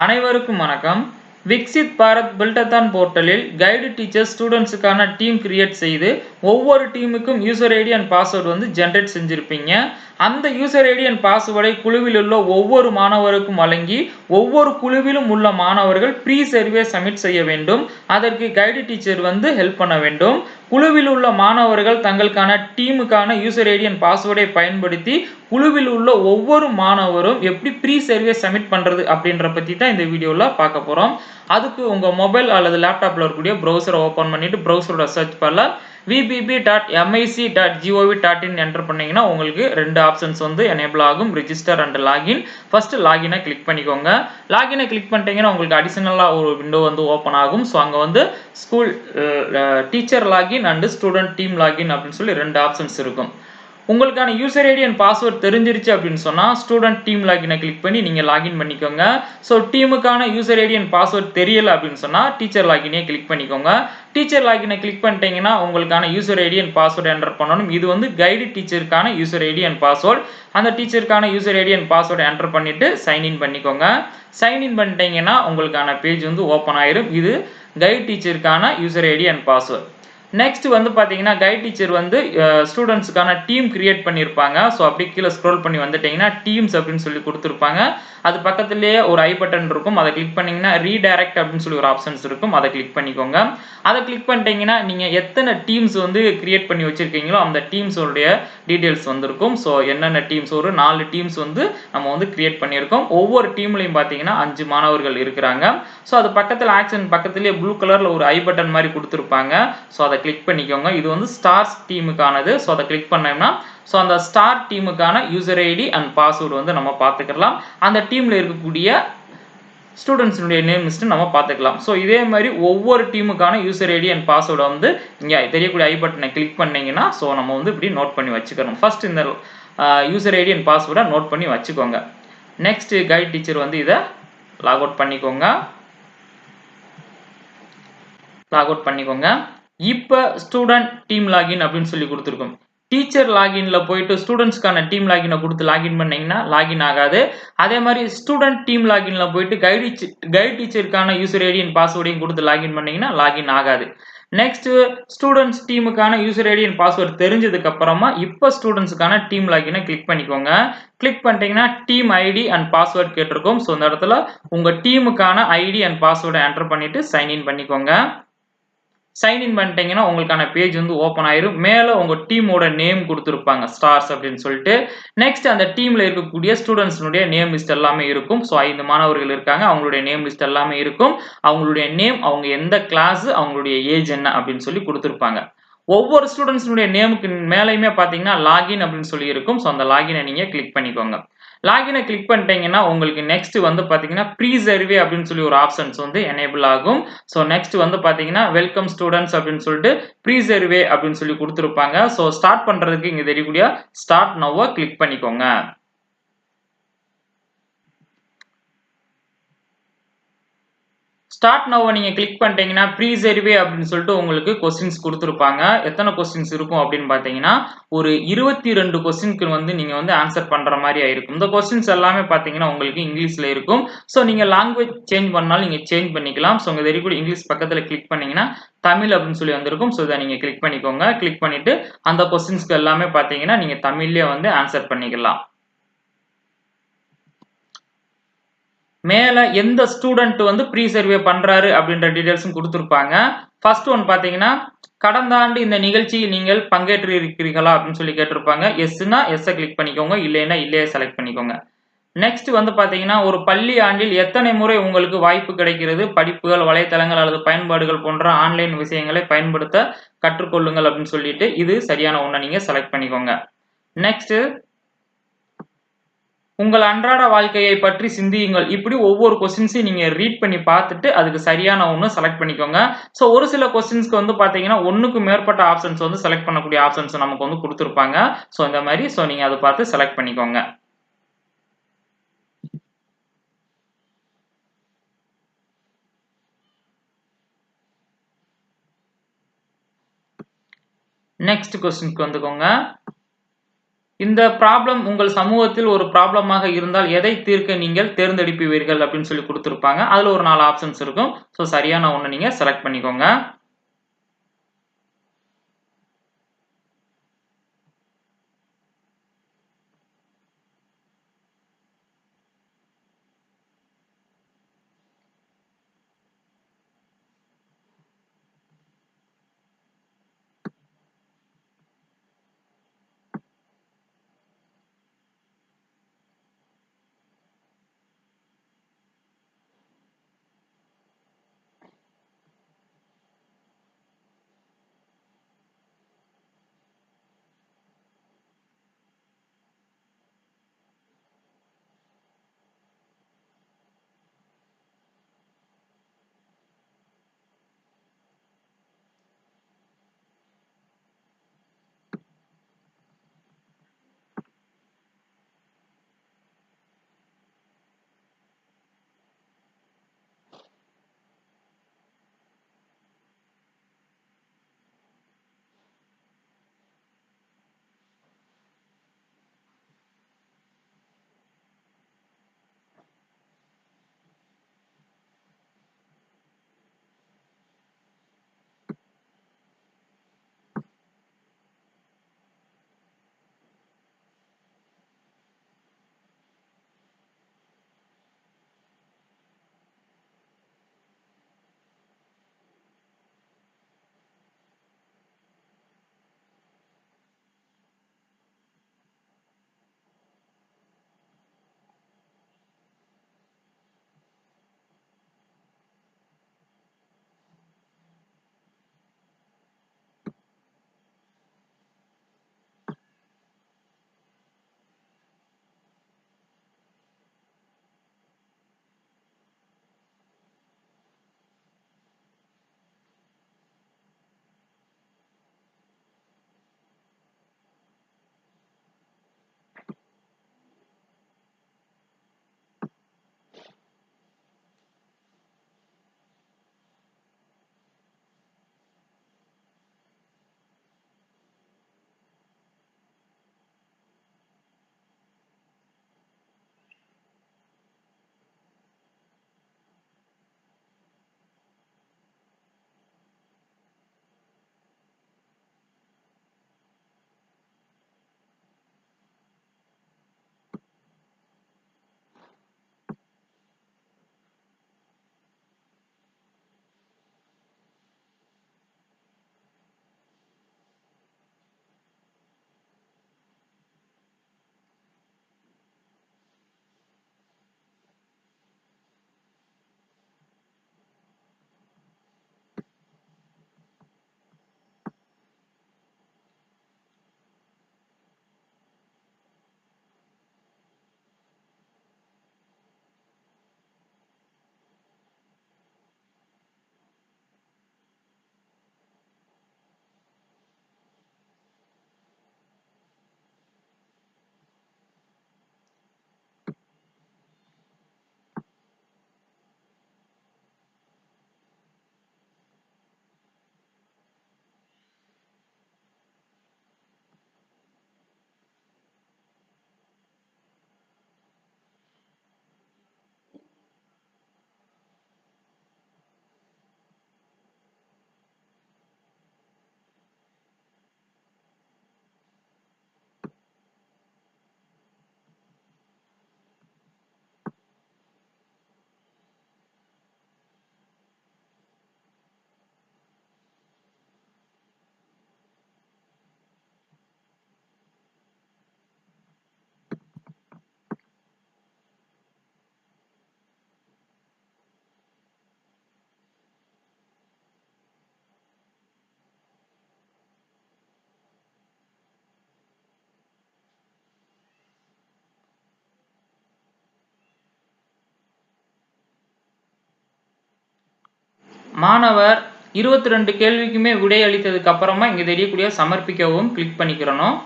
அனைவருக்கும் வணக்கம். விக்சித் பாரத் பில்டத்தான் போர்ட்டலில் கைடு டீச்சர் ஸ்டூடெண்ட்ஸுக்கான டீம் கிரியேட் செய்து ஒவ்வொரு டீமுக்கும் யூசர் ஐடி அண்ட் பாஸ்வேர்டு வந்து ஜென்ரேட் செஞ்சிருப்பீங்க. அந்த யூசர் ஐடி அண்ட் பாஸ்வேர்டை குழுவில் உள்ள ஒவ்வொரு மாணவருக்கும் வழங்கி ஒவ்வொரு குழுவிலும் உள்ள மாணவர்கள் ப்ரீ சர்வே சப்மிட் செய்ய வேண்டும். அதற்கு கைடு டீச்சர் வந்து ஹெல்ப் பண்ண வேண்டும். குழுவில் உள்ள மாணவர்கள் தங்களுக்கான டீமுக்கான யூசர் ஐடி அண்ட் பாஸ்வேர்டை பயன்படுத்தி குழுவில் உள்ள ஒவ்வொரு மாணவரும் எப்படி ப்ரீ சர்வே சப்மிட் பண்றது அப்படின்ற பத்தி தான் இந்த வீடியோல பார்க்க போறோம். அதுக்கு உங்க மொபைல் அல்லது லேப்டாப்ல இருக்கக்கூடிய ப்ரௌசரை ஓபன் பண்ணிட்டு ப்ரௌசரோட சர்ச் பார்ல vbb.mic.gov.in என்டர் பண்ணீங்கன்னா உங்களுக்கு ரெண்டு ஆப்ஷன்ஸ் வந்து எனேபிள் ஆகும், ரிஜிஸ்டர் அண்ட் லாகின். ஃபர்ஸ்ட் லாகினை கிளிக் பண்ணிக்கோங்க. லாகினை கிளிக் பண்ணிட்டீங்கன்னா உங்களுக்கு அடிஷனலா ஒரு விண்டோ வந்து ஓபன் ஆகும். ஸோ அங்கே வந்து school teacher login and student team login அப்படின்னு சொல்லி ரெண்டு ஆப்ஷன்ஸ் இருக்கும். உங்களுக்கான யூசர் ஐடி அண்ட் பாஸ்வேர்ட் தெரிஞ்சிருச்சு அப்படின்னு சொன்னா ஸ்டூடெண்ட் டீம் லாகினை கிளிக் பண்ணி நீங்க லாகின் பண்ணிக்கோங்க. ஸோ டீமுக்கான யூசர் ஐடி அண்ட் பாஸ்வேர்ட் தெரியல அப்படின்னு சொன்னா டீச்சர் லாகினே கிளிக் பண்ணிக்கோங்க. டீச்சர் லாகினை கிளிக் பண்ணிட்டீங்கன்னா உங்களுக்கான user ID and password enter பண்ணணும். இது வந்து கைடு டீச்சருக்கான யூசர் ஐடி அண்ட் பாஸ்வேர்ட். அந்த டீச்சருக்கான user ID and password enter பண்ணிட்டு சைன்இன் பண்ணிக்கோங்க. சைன்இன் பண்ணிட்டீங்கன்னா உங்களுக்கான பேஜ் வந்து ஓப்பன் ஆயிரும். இது கைடு டீச்சருக்கான user ID and password. Next வந்து பாத்தீங்கன்னா கைட் டீச்சர் வந்து ஸ்டூடெண்ட்ஸ்க்கான டீம் கிரியேட் பண்ணியிருப்பாங்க. ஸோ அப்படியே கீழே ஸ்க்ரோல் பண்ணி வந்துட்டீங்கன்னா டீம்ஸ் அப்படின்னு சொல்லி கொடுத்துருப்பாங்க. அது பக்கத்துலேயே ஒரு ஐ பட்டன் இருக்கும். அதை கிளிக் பண்ணீங்கன்னா ரீடைரக்ட் அப்படின்னு சொல்லி ஒரு ஆப்ஷன்ஸ் இருக்கும். அதை கிளிக் பண்ணிக்கோங்க. அதை கிளிக் பண்ணிட்டீங்கன்னா நீங்க எத்தனை டீம்ஸ் வந்து கிரியேட் பண்ணி வச்சிருக்கீங்களோ அந்த டீம்ஸோடைய டீடைல்ஸ் வந்திருக்கும். ஸோ என்னென்ன டீம்ஸ், ஒரு 4 டீம்ஸ் வந்து நம்ம வந்து கிரியேட் பண்ணியிருக்கோம். ஒவ்வொரு டீம்லையும் பார்த்தீங்கன்னா 5 மாணவர்கள் இருக்கிறாங்க. ஸோ அது பக்கத்தில் ஆக்ஷன் பக்கத்துலேயே ப்ளூ கலர்ல ஒரு ஐ பட்டன் மாதிரி கொடுத்துருப்பாங்க. ஸோ அதை கிளிக் பண்ணிக்கோங்க. இது வந்து ஸ்டார்ஸ் டீமுக்கானது. ஸோ அதை கிளிக் பண்ணோம்னா ஸோ அந்த ஸ்டார் டீமுக்கான யூசர் ஐடி அண்ட் பாஸ்வேர்டு வந்து நம்ம பார்த்துக்கலாம். அந்த டீம்ல இருக்கக்கூடிய ஸ்டூடெண்ட்ஸுடைய நேம் லிஸ்ட் நம்ம பார்த்துக்கலாம். ஸோ இதே மாதிரி ஒவ்வொரு டீமுக்கான யூசர் ஐடி அண்ட் பாஸ்வேர்டை வந்து இங்கே தெரியக்கூடிய ஐ பட்டனை கிளிக் பண்ணீங்கன்னா ஸோ நம்ம வந்து இப்படி நோட் பண்ணி வச்சுக்கணும். ஃபர்ஸ்ட் இந்த யூசர் ஐடி அண்ட் பாஸ்வேர்டை நோட் பண்ணி வச்சுக்கோங்க. நெக்ஸ்ட் கைட் டீச்சர் வந்து இதை லாக் அவுட் பண்ணிக்கோங்க. இப்போ ஸ்டூடெண்ட் டீம் லாகின் அப்படின்னு சொல்லி கொடுத்துருக்கோம். டீச்சர் லாகின்ல போயிட்டு ஸ்டூடெண்ட்ஸ்க்கான டீம் லாகினை கொடுத்து லாகின் பண்ணீங்கன்னா லாகின் ஆகாது. அதே மாதிரி ஸ்டூடெண்ட் டீம் லாகின்ல போயிட்டு கைட் டீச்சருக்கான யூசர் ஐடி அண்ட் பாஸ்வேர்டையும் கொடுத்து லாகின் பண்ணீங்கன்னா லாகின் ஆகாது. நெக்ஸ்ட் ஸ்டூடெண்ட்ஸ் டீமுக்கான யூசர் ஐடி அண்ட் பாஸ்வேர்ட் தெரிஞ்சதுக்கு அப்புறமா இப்போ ஸ்டூடெண்ட்ஸ்க்கான டீம் லாகினை கிளிக் பண்ணிக்கோங்க. கிளிக் பண்ணிட்டீங்கன்னா டீம் ஐடி அண்ட் பாஸ்வேர்ட் கேட்டிருக்கும். ஸோ இந்த இடத்துல உங்க டீமுக்கான ஐடி அண்ட் பாஸ்வேர்டை என்டர் பண்ணிட்டு சைன்இன் பண்ணிக்கோங்க. சைன்இன் பண்ணிட்டீங்கன்னா உங்களுக்கான பேஜ் வந்து ஓப்பன் ஆயிரும். மேலே உங்க டீமோட நேம் கொடுத்துருப்பாங்க ஸ்டார்ஸ் அப்படின்னு சொல்லிட்டு. நெக்ஸ்ட் அந்த டீம்ல இருக்கக்கூடிய ஸ்டூடெண்ட்ஸ்னுடைய நேம் லிஸ்ட் எல்லாமே இருக்கும். ஸோ 5 மாணவர்கள் இருக்காங்க, அவங்களுடைய நேம் லிஸ்ட் எல்லாமே இருக்கும். அவங்களுடைய நேம், அவங்க எந்த கிளாஸ், அவங்களுடைய ஏஜ் என்ன அப்படின்னு சொல்லி கொடுத்துருப்பாங்க. ஒவ்வொரு ஸ்டூடெண்ட்ஸ்னுடைய நேமுக்கு மேலேயுமே பார்த்தீங்கன்னா லாகின் அப்படின்னு சொல்லி இருக்கும். ஸோ அந்த லாகினை நீங்க கிளிக் பண்ணிக்கோங்க. லாகினை கிளிக் பண்ணிட்டீங்கன்னா உங்களுக்கு நெக்ஸ்ட் வந்து பாத்தீங்கன்னா ப்ரீ சர்வே அப்படின்னு சொல்லி ஒரு ஆப்ஷன்ஸ் வந்து எனேபிள் ஆகும். ஸோ நெக்ஸ்ட் வந்து பாத்தீங்கன்னா வெல்கம் ஸ்டூடெண்ட்ஸ் அப்படின்னு சொல்லிட்டு ப்ரீ சர்வே அப்படின்னு சொல்லி கொடுத்துருப்பாங்க. ஸோ ஸ்டார்ட் பண்றதுக்கு இங்க தெரியக்கூடிய ஸ்டார்ட் நவ் கிளிக் பண்ணிக்கோங்க. ஸ்டார்ட் நவ் நீங்க கிளிக் பண்ணிட்டீங்கன்னா ப்ரீ சர்வே அப்படின்னு சொல்லிட்டு உங்களுக்கு கொஸ்டின்ஸ் கொடுத்துருப்பாங்க. எத்தனை கொஸ்டின்ஸ் இருக்கும் அப்படின்னு பாத்தீங்கன்னா ஒரு 22 கொஸ்டினுக்கு வந்து நீங்க வந்து ஆன்சர் பண்ற மாதிரி ஆயிருக்கும். இந்த கொஸ்டின்ஸ் எல்லாமே பாத்தீங்கன்னா உங்களுக்கு இங்கிலீஷ்ல இருக்கும். ஸோ நீங்க லாங்குவேஜ் சேஞ்ச் பண்ணாலும் நீங்க சேஞ்ச் பண்ணிக்கலாம். ஸோ உங்க தெரியக்கூடிய இங்கிலீஷ் பக்கத்துல கிளிக் பண்ணீங்கன்னா தமிழ் அப்படின்னு சொல்லி வந்திருக்கும். ஸோ இதை நீங்க கிளிக் பண்ணிக்கோங்க. கிளிக் பண்ணிட்டு அந்த கொஸ்டின்ஸ்க்கு எல்லாமே பாத்தீங்கன்னா நீங்க தமிழ்லயே வந்து ஆன்சர் பண்ணிக்கலாம். மேல எந்த ஸ்டூடெண்ட் வந்து ப்ரீ சர்வே பண்றாரு அப்படின்ற டீடைல்ஸும் கொடுத்துருப்பாங்க. ஃபர்ஸ்ட் ஒன் பாத்தீங்கன்னா கடந்த ஆண்டு இந்த நிகழ்ச்சியில் நீங்கள் பங்கேற்று இருக்கிறீர்களா அப்படின்னு சொல்லி கேட்டிருப்பாங்க. எஸ்னா எஸ் கிளிக் பண்ணிக்கோங்க, இல்லைன்னா இல்லையே செலக்ட் பண்ணிக்கோங்க. நெக்ஸ்ட் வந்து பாத்தீங்கன்னா ஒரு பள்ளி ஆண்டில் எத்தனை முறை உங்களுக்கு வாய்ப்பு கிடைக்கிறது படிப்புகள், வலைத்தளங்கள் அல்லது பயன்பாடுகள் போன்ற ஆன்லைன் விஷயங்களை பயன்படுத்த கற்றுக்கொள்ளுங்கள் அப்படின்னு சொல்லிட்டு இது சரியான ஒண்ணை நீங்க செலக்ட் பண்ணிக்கோங்க. நெக்ஸ்ட் உங்கள் அன்றாட வாழ்க்கையை பற்றி சிந்தியுங்கள். இப்படி ஒவ்வொரு கொஸ்டின்ஸையும் நீங்க ரீட் பண்ணி பார்த்துட்டு அதுக்கு சரியான ஒன்று செலக்ட் பண்ணிக்கோங்க. ஸோ ஒரு சில கொஸ்டின்ஸ்க்கு வந்து பாத்தீங்கன்னா ஒன்றுக்கு மேற்பட்ட ஆப்ஷன்ஸ் வந்து செலக்ட் பண்ணக்கூடிய ஆப்ஷன்ஸ் நமக்கு வந்து கொடுத்துருப்பாங்க. ஸோ இந்த மாதிரி ஸோ நீங்க அதை பார்த்து செலக்ட் பண்ணிக்கோங்க. நெக்ஸ்ட் கொஸ்டினுக்கு வந்துக்கோங்க. இந்த ப்ராப்ளம் உங்கள் சமூகத்தில் ஒரு ப்ராப்ளமாக இருந்தால் எதை தீர்க்க நீங்கள் தேர்ந்தெடுப்பீர்கள் அப்படின்னு சொல்லி கொடுத்துருப்பாங்க. அதில் ஒரு 4 ஆப்ஷன்ஸ் இருக்கும். ஸோ சரியான ஒன்று நீங்கள் செலக்ட் பண்ணிக்கோங்க. மாணவர் 22 கேள்விக்குமே விடை அளித்ததுக்கு அப்புறமா இங்கே தெரியக்கூடிய சமர்ப்பிக்கவும் கிளிக் பண்ணிக்கிறணும்.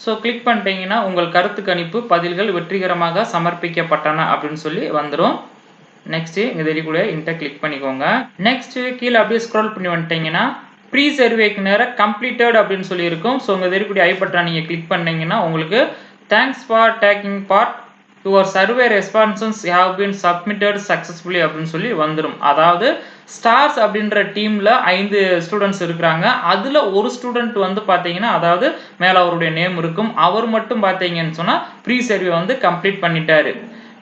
ஸோ கிளிக் பண்ணிட்டீங்கன்னா உங்கள் கருத்து கணிப்பு பதில்கள் வெற்றிகரமாக சமர்ப்பிக்கப்பட்டன அப்படின்னு சொல்லி வந்துடும். நெக்ஸ்ட்டு இங்கே தெரியக்கூடிய இன்ட்டை கிளிக் பண்ணிக்கோங்க. நெக்ஸ்ட்டு கீழே அப்படியே ஸ்க்ரோல் பண்ணி வந்துட்டீங்கன்னா ப்ரீ சர்வேக்கு நேரா கம்ப்ளீட்டட் அப்படின்னு சொல்லி இருக்கும். ஸோ உங்க இருக்கக்கூடிய ஐ பட்டனை நீங்க கிளிக் பண்ணீங்கன்னா உங்களுக்கு thanks for taking part your survey responses have been submitted successfully அப்படின்னு சொல்லி வந்துடும். அதாவது ஸ்டார்ஸ் அப்படின்ற டீம்ல 5 ஸ்டூடெண்ட்ஸ் இருக்கிறாங்க. அதுல ஒரு ஸ்டூடெண்ட் வந்து பாத்தீங்கன்னா, அதாவது மேல அவருடைய நேம் இருக்கும், அவர் மட்டும் பாத்தீங்கன்னு சொன்னா ப்ரீ சர்வே வந்து கம்ப்ளீட் பண்ணிட்டாரு.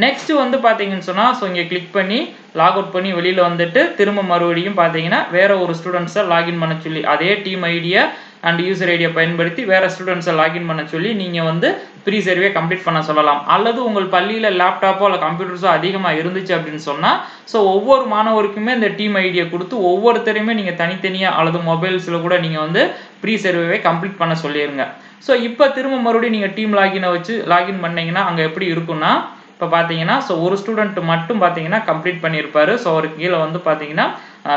நெக்ஸ்ட் வந்து பாத்தீங்கன்னு சொன்னா ஸோ இங்க கிளிக் பண்ணி லாக் அவுட் பண்ணி வெளியில வந்துட்டு திரும்ப மறுபடியும் பாத்தீங்கன்னா வேற ஒரு ஸ்டூடெண்ட்ஸை லாகின் பண்ண சொல்லி அதே team idea and user idea பயன்படுத்தி வேற ஸ்டூடெண்ட்ஸை லாகின் பண்ண சொல்லி நீங்க வந்து ப்ரீ சர்வே கம்ப்ளீட் பண்ண சொல்லலாம். அல்லது உங்கள் பள்ளியில லேப்டாப்போ அல்ல கம்ப்யூட்டர்ஸோ அதிகமா இருந்துச்சு அப்படின்னு சொன்னா ஸோ ஒவ்வொரு மாணவருக்குமே இந்த டீம் ஐடியா கொடுத்து ஒவ்வொருத்தரையுமே நீங்க தனித்தனியா அல்லது மொபைல்ஸ்ல கூட நீங்க வந்து ப்ரீ சர்வேவை கம்ப்ளீட் பண்ண சொல்லிருங்க. ஸோ இப்போ திரும்ப மறுபடியும் நீங்க டீம் லாகினை வச்சு லாகின் பண்ணீங்கன்னா அங்க எப்படி இருக்கும்னா இப்போ பார்த்தீங்கன்னா ஸோ ஒரு ஸ்டூடெண்ட் மட்டும் பார்த்தீங்கன்னா கம்ப்ளீட் பண்ணியிருப்பாரு. ஸோ அவருக்கு கீழே வந்து பார்த்தீங்கன்னா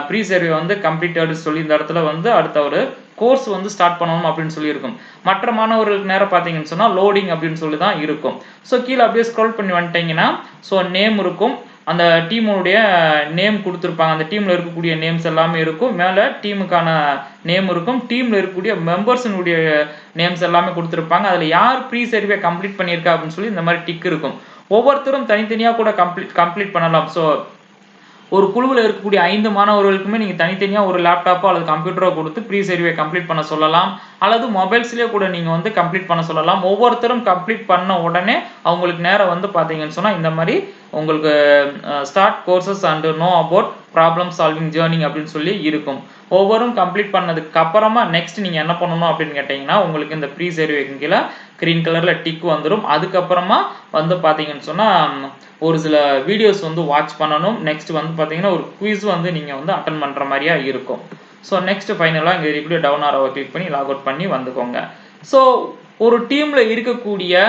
ப்ரீ சர்வே வந்து கம்ப்ளீட்டட் சொல்லி இந்த இடத்துல வந்து அடுத்த ஒரு கோர்ஸ் வந்து ஸ்டார்ட் பண்ணணும் அப்படின்னு சொல்லி இருக்கும். மற்ற மாணவர்களுக்கு நேரம் பார்த்தீங்கன்னு சொன்னால் லோடிங் அப்படின்னு சொல்லி தான் இருக்கும். ஸோ கீழே அப்படியே ஸ்க்ரோல் பண்ணி வந்துட்டீங்கன்னா ஸோ நேம் இருக்கும், அந்த டீமுடைய நேம் கொடுத்துருப்பாங்க, அந்த டீம்ல இருக்கக்கூடிய நேம்ஸ் எல்லாமே இருக்கும், மேலே டீமுக்கான நேம் இருக்கும், டீம்ல இருக்கக்கூடிய மெம்பர்ஸினுடைய நேம்ஸ் எல்லாமே கொடுத்துருப்பாங்க. அதில் யார் ப்ரீ சர்வே கம்ப்ளீட் பண்ணியிருக்கா அப்படின்னு சொல்லி இந்த மாதிரி டிக் இருக்கும். ஒவ்வொருத்தரும் தனித்தனியாக கூட கம்ப்ளீட் பண்ணலாம். ஸோ ஒரு குழுவில் இருக்கக்கூடிய 5 மாணவர்களுக்குமே நீங்க தனித்தனியா ஒரு லேப்டாப்போ அல்லது கம்ப்யூட்டரோ கொடுத்து ப்ரீ சர்வே கம்ப்ளீட் பண்ண சொல்லலாம். அல்லது மொபைல்ஸ்லயே கூட நீங்க வந்து கம்ப்ளீட் பண்ண சொல்லலாம். ஒவ்வொருத்தரும் கம்ப்ளீட் பண்ண உடனே அவங்களுக்கு நேரம் வந்து பாத்தீங்கன்னு சொன்னா இந்த மாதிரி உங்களுக்கு start courses and know about problem solving journey அப்படின்னு சொல்லி இருக்கும். ஒவ்வொரும் கம்ப்ளீட் பண்ணதுக்கு அப்புறமா நெக்ஸ்ட் நீங்க என்ன பண்ணணும் அப்படின்னு கேட்டீங்கன்னா உங்களுக்கு இந்த ப்ரீ சர்வேக்கு கீழே கிரீன் கலர்ல டிக் வந்துடும். அதுக்கப்புறமா வந்து பாத்தீங்கன்னு சொன்னா ஒரு சில வீடியோஸ் வந்து வாட்ச் பண்ணணும். நெக்ஸ்ட் வந்து பாத்தீங்கன்னா ஒரு குவிஸ் வந்து நீங்க வந்து அட்டன் பண்ற மாதிரியா இருக்கும். ஸோ நெக்ஸ்ட் ஃபைனலா இங்க இப்படி டவுன் ஆரோவை கிளிக் பண்ணி லாக் அவுட் பண்ணி வந்துக்கோங்க. ஸோ ஒரு டீம்ல இருக்கக்கூடிய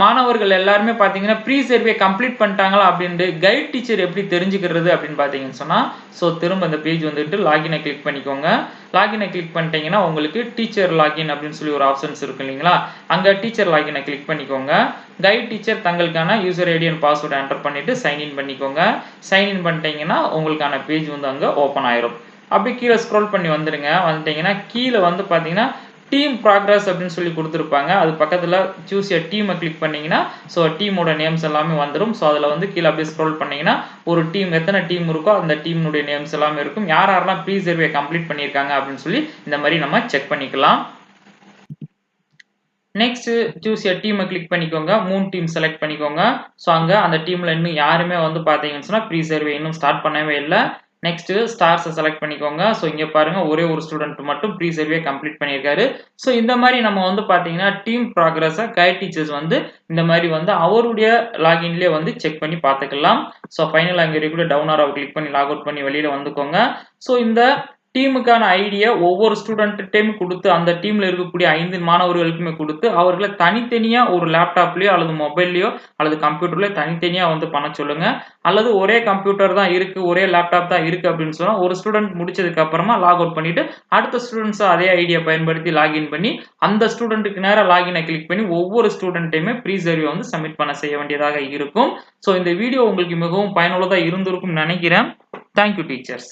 மாணவர்கள் எல்லாருமே பாத்தீங்கன்னா ப்ரீ சர்வே கம்ப்ளீட் பண்ணிட்டாங்களா அப்படின்ட்டு கைட் டீச்சர் எப்படி தெரிஞ்சுக்கிறது அப்படின்னு பாத்தீங்கன்னு சொன்னா ஸோ திரும்ப இந்த பேஜ் வந்துட்டு லாகினை கிளிக் பண்ணிக்கோங்க. லாகினை கிளிக் பண்ணிட்டீங்கன்னா உங்களுக்கு டீச்சர் லாகின் அப்படின்னு சொல்லி ஒரு ஆப்ஷன்ஸ் இருக்கு இல்லைங்களா, அங்க டீச்சர் லாகினை கிளிக் பண்ணிக்கோங்க. கைட் டீச்சர் தங்களுக்கான user ID and password enter பண்ணிட்டு சைன்இன் பண்ணிக்கோங்க. சைன்இன் பண்ணிட்டீங்கன்னா உங்களுக்கான பேஜ் வந்து அங்க ஓப்பன் ஆயிரும். அப்படி கீழே ஸ்க்ரோல் பண்ணி வந்துடுங்க. வந்துட்டீங்கன்னா கீழே வந்து பாத்தீங்கன்னா டீம் ப்ராக்ரஸ் அப்படின்னு சொல்லி கொடுத்துருப்பாங்க. அது பக்கத்துல சூஸ் எ டீமை கிளிக் பண்ணீங்கன்னா ஸோ டீமோட நேம்ஸ் எல்லாமே வந்துடும். ஸோ அதில் வந்து கீழே அப்படியே ஸ்க்ரோல் பண்ணீங்கன்னா ஒரு டீம் எத்தனை டீம் இருக்கோ அந்த டீமுடைய நேம்ஸ் எல்லாமே இருக்கும். யார் யாரெல்லாம் ப்ரீ சர்வே கம்ப்ளீட் பண்ணியிருக்காங்க அப்படின்னு சொல்லி இந்த மாதிரி நம்ம செக் பண்ணிக்கலாம். நெக்ஸ்ட் சூஸ் எ டீமை கிளிக் பண்ணிக்கோங்க. 3 டீம் செலக்ட் பண்ணிக்கோங்க. ஸோ அங்க அந்த டீம்ல இன்னும் யாருமே வந்து பாத்தீங்கன்னு சொன்னா ப்ரீ சர்வே இன்னும் ஸ்டார்ட் பண்ணவே இல்லை. நெக்ஸ்ட் ஸ்டார்ஸை செலக்ட் பண்ணிக்கோங்க. ஸோ இங்க பாருங்க ஒரே ஒரு ஸ்டூடெண்ட் மட்டும் ப்ரீ சர்வே கம்ப்ளீட் பண்ணியிருக்காரு. ஸோ இந்த மாதிரி நம்ம வந்து பாத்தீங்கன்னா டீம் ப்ராக்ரஸை கைட் டீச்சர்ஸ் வந்து இந்த மாதிரி வந்து அவருடைய லாகின்லேயே வந்து செக் பண்ணி பார்த்துக்கலாம். ஸோ ஃபைனல் அங்கே கூட டவுன் ஆரோ கிளிக் பண்ணி லாக் அவுட் பண்ணி வெளியில வந்துக்கோங்க. ஸோ இந்த டீமுக்கான ஐடியா ஒவ்வொரு ஸ்டூடெண்ட்டையும் கொடுத்து அந்த டீம்ல இருக்கக்கூடிய 5 மாணவர்களுக்குமே கொடுத்து அவர்களை தனித்தனியா ஒரு லேப்டாப்லயோ அல்லது மொபைல்லயோ அல்லது கம்ப்யூட்டர்லயோ தனித்தனியா வந்து பண்ண சொல்லுங்க. அல்லது ஒரே கம்ப்யூட்டர் தான் இருக்கு, ஒரே லேப்டாப் தான் இருக்கு அப்படின்னு சொன்னா ஒரு ஸ்டூடெண்ட் முடிச்சதுக்கு அப்புறமா லாக் அவுட் பண்ணிட்டு அடுத்த ஸ்டூடெண்ட்ஸ் அதே ஐடியா பயன்படுத்தி லாகின் பண்ணி அந்த ஸ்டூடெண்ட்டுக்கு நேரம் லாகினை கிளிக் பண்ணி ஒவ்வொரு ஸ்டூடெண்ட்டையுமே ப்ரீ சர்வே வந்து சப்மிட் பண்ண செய்ய வேண்டியதாக இருக்கும். ஸோ இந்த வீடியோ உங்களுக்கு மிகவும் பயனுள்ளதா இருந்திருக்கும் நினைக்கிறேன். Thank you teachers.